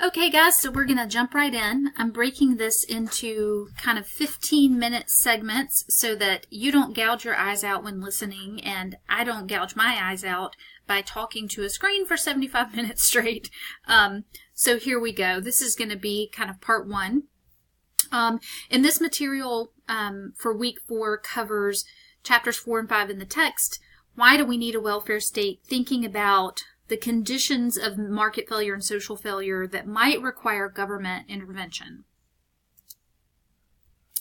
Okay, guys, so we're going to jump right in. I'm breaking this into kind of 15-minute segments so that you don't gouge your eyes out when listening, and I don't gouge my eyes out by talking to a screen for 75 minutes straight. So here we go. This is going to be kind of part one. And this material for week 4 covers chapters 4 and 5 in the text. Why do we need a welfare state? Thinking about the conditions of market failure and social failure that might require government intervention.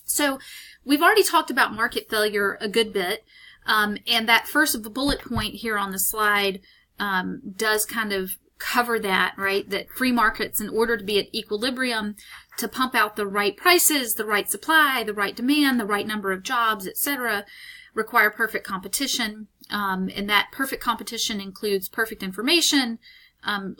So we've already talked about market failure a good bit, and that first bullet point here on the slide does kind of cover that, right? That free markets, in order to be at equilibrium, to pump out the right prices, the right supply, the right demand, the right number of jobs, etc., require perfect competition. And that perfect competition includes perfect information,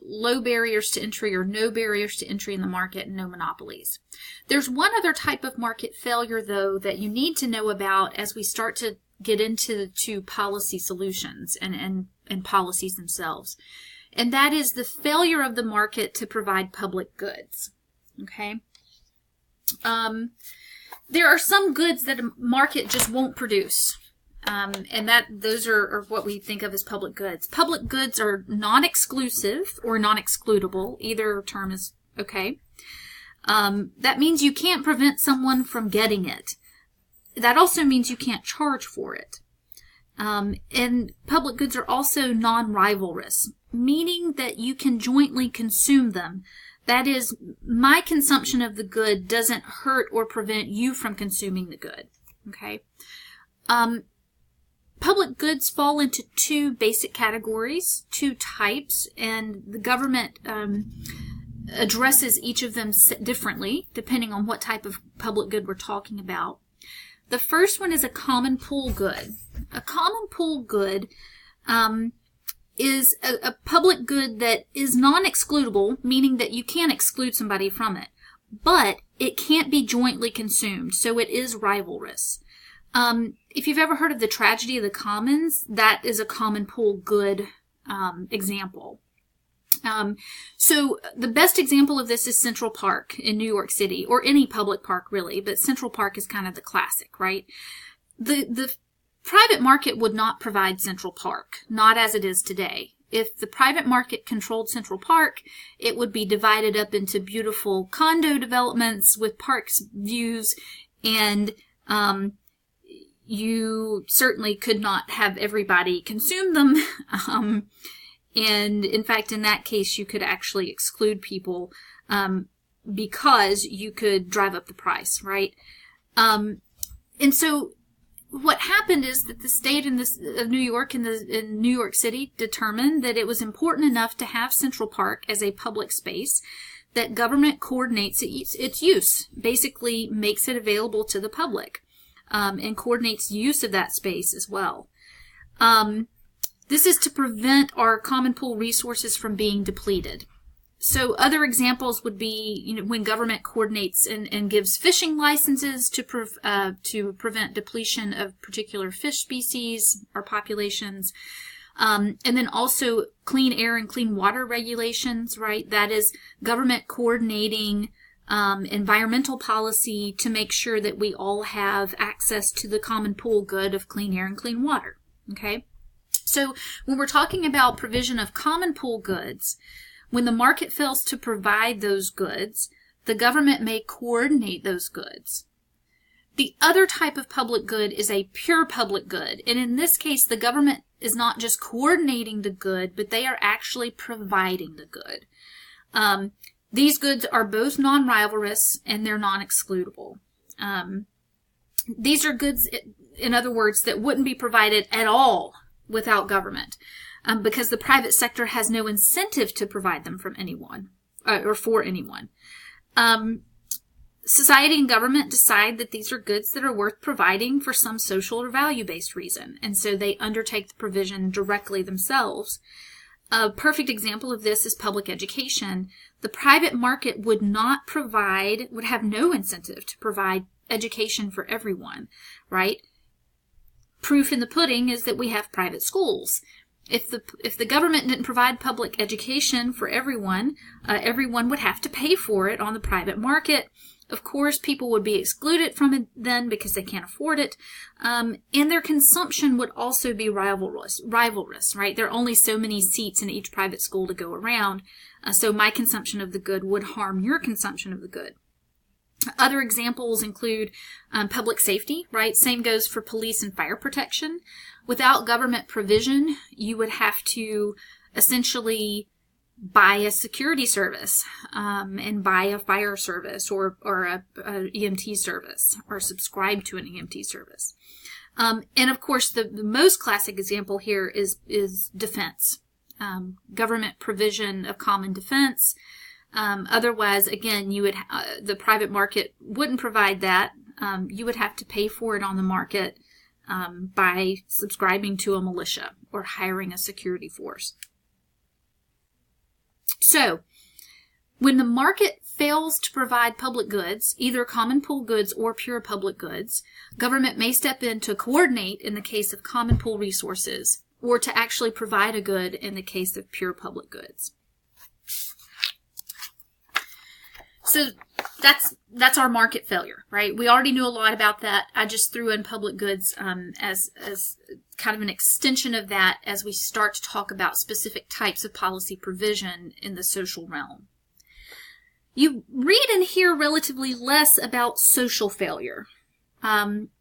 low barriers to entry or no barriers to entry in the market, and no monopolies. There's one other type of market failure, though, that you need to know about as we start to get into policy solutions and policies themselves. And that is the failure of the market to provide public goods. Okay? There are some goods that a market just won't produce. And those are what we think of as public goods. Public goods are non-exclusive or non-excludable. Either term is okay. That means you can't prevent someone from getting it. That also means you can't charge for it. And public goods are also non-rivalrous, meaning that you can jointly consume them. That is, my consumption of the good doesn't hurt or prevent you from consuming the good. Okay? Public goods fall into 2 basic categories, 2 types, and the government addresses each of them differently, depending on what type of public good we're talking about. The first one is a common pool good. A common pool good is a public good that is non-excludable, meaning that you can't exclude somebody from it, but it can't be jointly consumed, so it is rivalrous. If you've ever heard of the tragedy of the commons, that is a common pool good example. So the best example of this is Central Park in New York City, or any public park really, but Central Park is kind of the classic, right? The private market would not provide Central Park, not as it is today. If the private market controlled Central Park, it would be divided up into beautiful condo developments with parks views, and you certainly could not have everybody consume them. And in fact, in that case, you could actually exclude people because you could drive up the price, right? And so what happened is that the state of New York and in New York City determined that it was important enough to have Central Park as a public space that government coordinates its use, basically makes it available to the public. And coordinates use of that space as well. This is to prevent our common pool resources from being depleted. So other examples would be, when government coordinates and gives fishing licenses to prevent depletion of particular fish species or populations. And then also clean air and clean water regulations, right? That is government coordinating environmental policy to make sure that we all have access to the common pool good of clean air and clean water. Okay? So when we're talking about provision of common pool goods, when the market fails to provide those goods, the government may coordinate those goods. The other type of public good is a pure public good. And in this case, the government is not just coordinating the good, but they are actually providing the good. These goods are both non-rivalrous and they're non-excludable. These are goods, in other words, that wouldn't be provided at all without government, because the private sector has no incentive to provide them from anyone or for anyone. Society and government decide that these are goods that are worth providing for some social or value-based reason, and so they undertake the provision directly themselves. A perfect example of this is public education. The private market would have no incentive to provide education for everyone, right? Proof in the pudding is that we have private schools. If the government didn't provide public education for everyone, everyone would have to pay for it on the private market. Of course, people would be excluded from it then because they can't afford it. And their consumption would also be rivalrous, right? There are only so many seats in each private school to go around. So my consumption of the good would harm your consumption of the good. Other examples include public safety, right? Same goes for police and fire protection. Without government provision, you would have to essentially buy a security service and buy a fire service or a EMT service or subscribe to an EMT service. And of course, the most classic example here is defense, government provision of common defense. Otherwise, again, you would the private market wouldn't provide that. You would have to pay for it on the market by subscribing to a militia or hiring a security force. So, when the market fails to provide public goods, either common pool goods or pure public goods, government may step in to coordinate in the case of common pool resources or to actually provide a good in the case of pure public goods. So that's our market failure, right? We already knew a lot about that. I just threw in public goods as kind of an extension of that as we start to talk about specific types of policy provision in the social realm. You read and hear relatively less about social failure.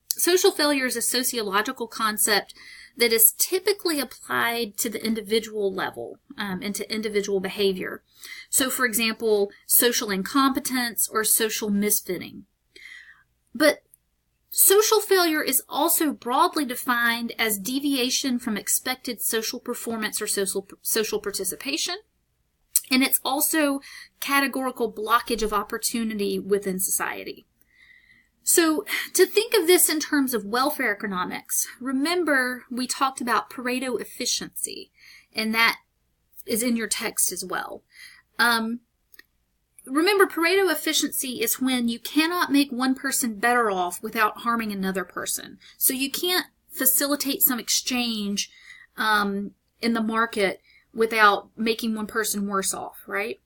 Social failure is a sociological concept that is typically applied to the individual level and to individual behavior. So, for example, social incompetence or social misfitting. But social failure is also broadly defined as deviation from expected social performance or social participation. And it's also categorical blockage of opportunity within society. So to think of this in terms of welfare economics, remember we talked about Pareto efficiency, and that is in your text as well. Remember, Pareto efficiency is when you cannot make one person better off without harming another person. So you can't facilitate some exchange in the market without making one person worse off, right?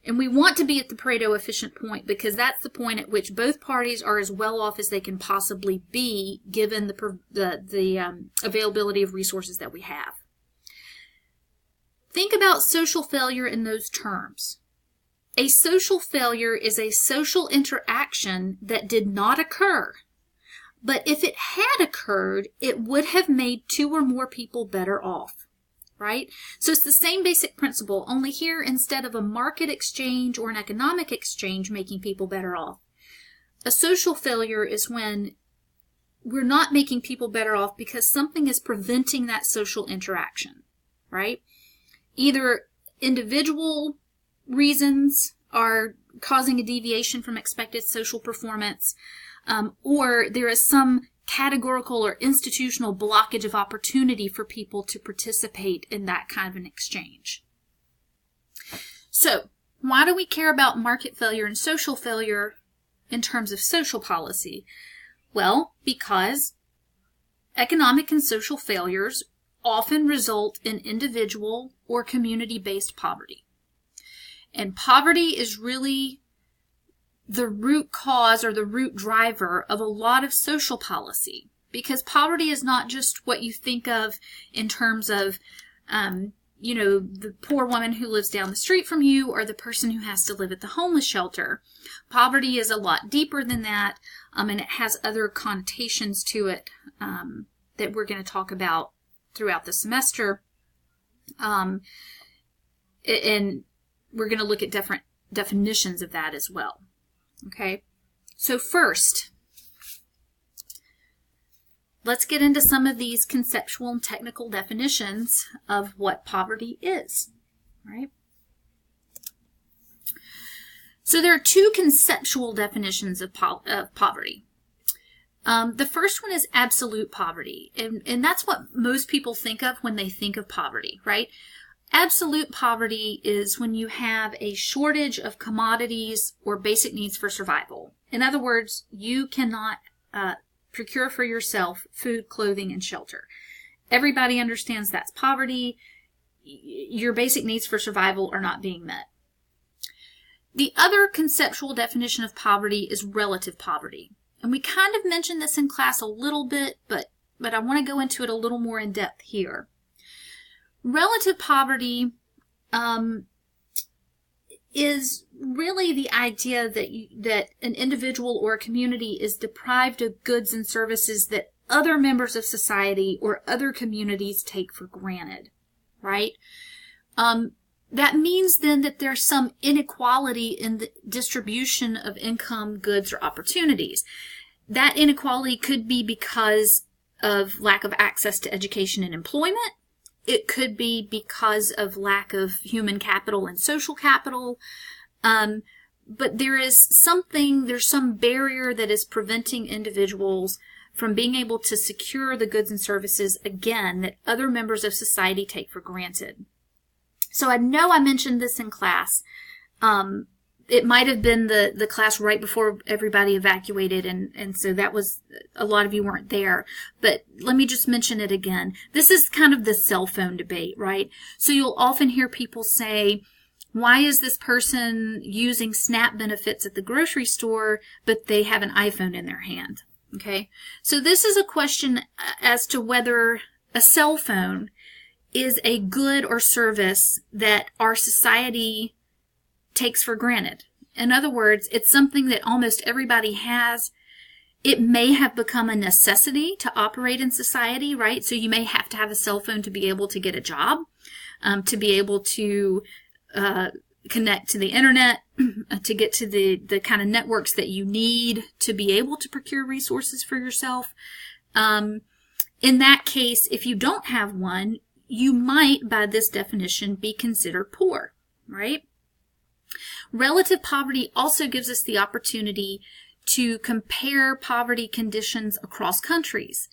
And we want to be at the Pareto efficient point because that's the point at which both parties are as well off as they can possibly be given the availability of resources that we have. Think about social failure in those terms. A social failure is a social interaction that did not occur, but if it had occurred, it would have made two or more people better off. Right? So it's the same basic principle, only here instead of a market exchange or an economic exchange making people better off, a social failure is when we're not making people better off because something is preventing that social interaction, right? Either individual reasons are causing a deviation from expected social performance, or there is some categorical or institutional blockage of opportunity for people to participate in that kind of an exchange. So, why do we care about market failure and social failure in terms of social policy? Well, because economic and social failures often result in individual or community-based poverty. And poverty is really the root cause or the root driver of a lot of social policy, because poverty is not just what you think of in terms of, the poor woman who lives down the street from you or the person who has to live at the homeless shelter. Poverty is a lot deeper than that, and it has other connotations to it that we're going to talk about throughout the semester. And we're going to look at different definitions of that as well. Okay, so first, let's get into some of these conceptual and technical definitions of what poverty is, right? So there are two conceptual definitions of poverty. The first one is absolute poverty, and that's what most people think of when they think of poverty, right? Absolute poverty is when you have a shortage of commodities or basic needs for survival. In other words, you cannot procure for yourself food, clothing, and shelter. Everybody understands that's poverty. Your basic needs for survival are not being met. The other conceptual definition of poverty is relative poverty. And we kind of mentioned this in class a little bit, but I want to go into it a little more in depth here. Relative poverty is really the idea that an individual or a community is deprived of goods and services that other members of society or other communities take for granted, right? That means then that there's some inequality in the distribution of income, goods, or opportunities. That inequality could be because of lack of access to education and employment. It could be because of lack of human capital and social capital. But there's some barrier that is preventing individuals from being able to secure the goods and services, again, that other members of society take for granted. So I know I mentioned this in class. It might have been the class right before everybody evacuated, and so that was, a lot of you weren't there. But let me just mention it again. This is kind of the cell phone debate, right? So you'll often hear people say, why is this person using SNAP benefits at the grocery store, but they have an iPhone in their hand? Okay, so this is a question as to whether a cell phone is a good or service that our society takes for granted. In other words, it's something that almost everybody has. It may have become a necessity to operate in society, right? So you may have to have a cell phone to be able to get a job, to be able to connect to the internet, to get to the kind of networks that you need to be able to procure resources for yourself. In that case, if you don't have one, you might, by this definition, be considered poor, right? Relative poverty also gives us the opportunity to compare poverty conditions across countries,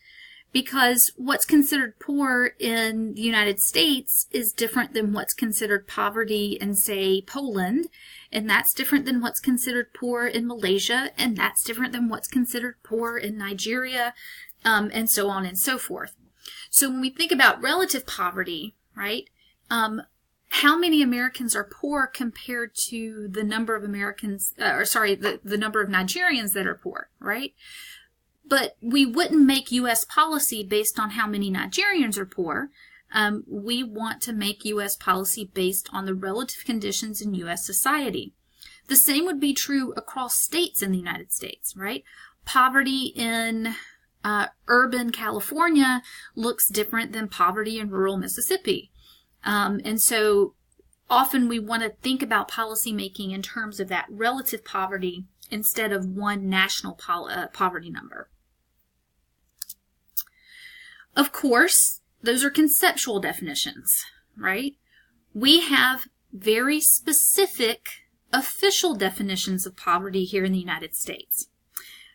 because what's considered poor in the United States is different than what's considered poverty in, say, Poland, and that's different than what's considered poor in Malaysia, and that's different than what's considered poor in Nigeria, and so on and so forth. So when we think about relative poverty, right, how many Americans are poor compared to the number of Americans, the number of Nigerians that are poor, right? But we wouldn't make U.S. policy based on how many Nigerians are poor. We want to make U.S. policy based on the relative conditions in U.S. society. The same would be true across states in the United States, right? Poverty in urban California looks different than poverty in rural Mississippi. And so often we want to think about policy making in terms of that relative poverty instead of one national poverty number. Of course, those are conceptual definitions, right? We have very specific official definitions of poverty here in the United States.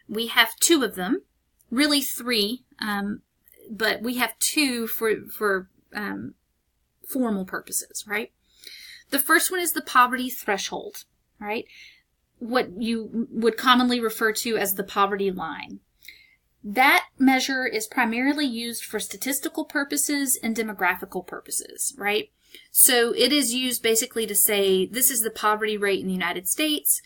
We have two of them, really three, but we have two for formal purposes, right? The first one is the poverty threshold, right? What you would commonly refer to as the poverty line. That measure is primarily used for statistical purposes and demographical purposes, right? So it is used basically to say, this is the poverty rate in the United States.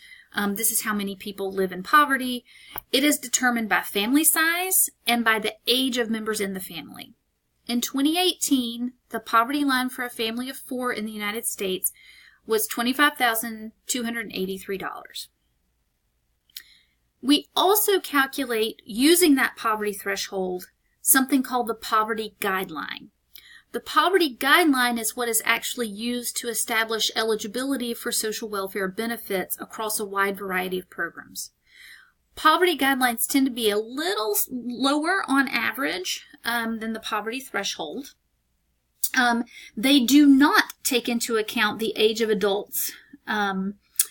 This is how many people live in poverty. It is determined by family size and by the age of members in the family. In 2018, the poverty line for a family of 4 in the United States was $25,283. We also calculate, using that poverty threshold, something called the poverty guideline. The poverty guideline is what is actually used to establish eligibility for social welfare benefits across a wide variety of programs. Poverty guidelines tend to be a little lower on average than the poverty threshold. They do not take into account the age of adults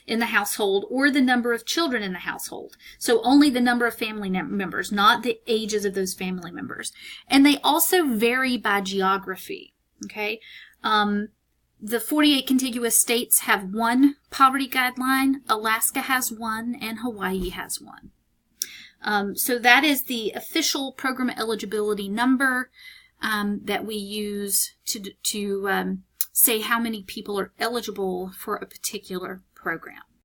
in the household or the number of children in the household. So only the number of family members, not the ages of those family members. And they also vary by geography, okay? The 48 contiguous states have one poverty guideline, Alaska has one, and Hawaii has one. So that is the official program eligibility number. that we use to say how many people are eligible for a particular program.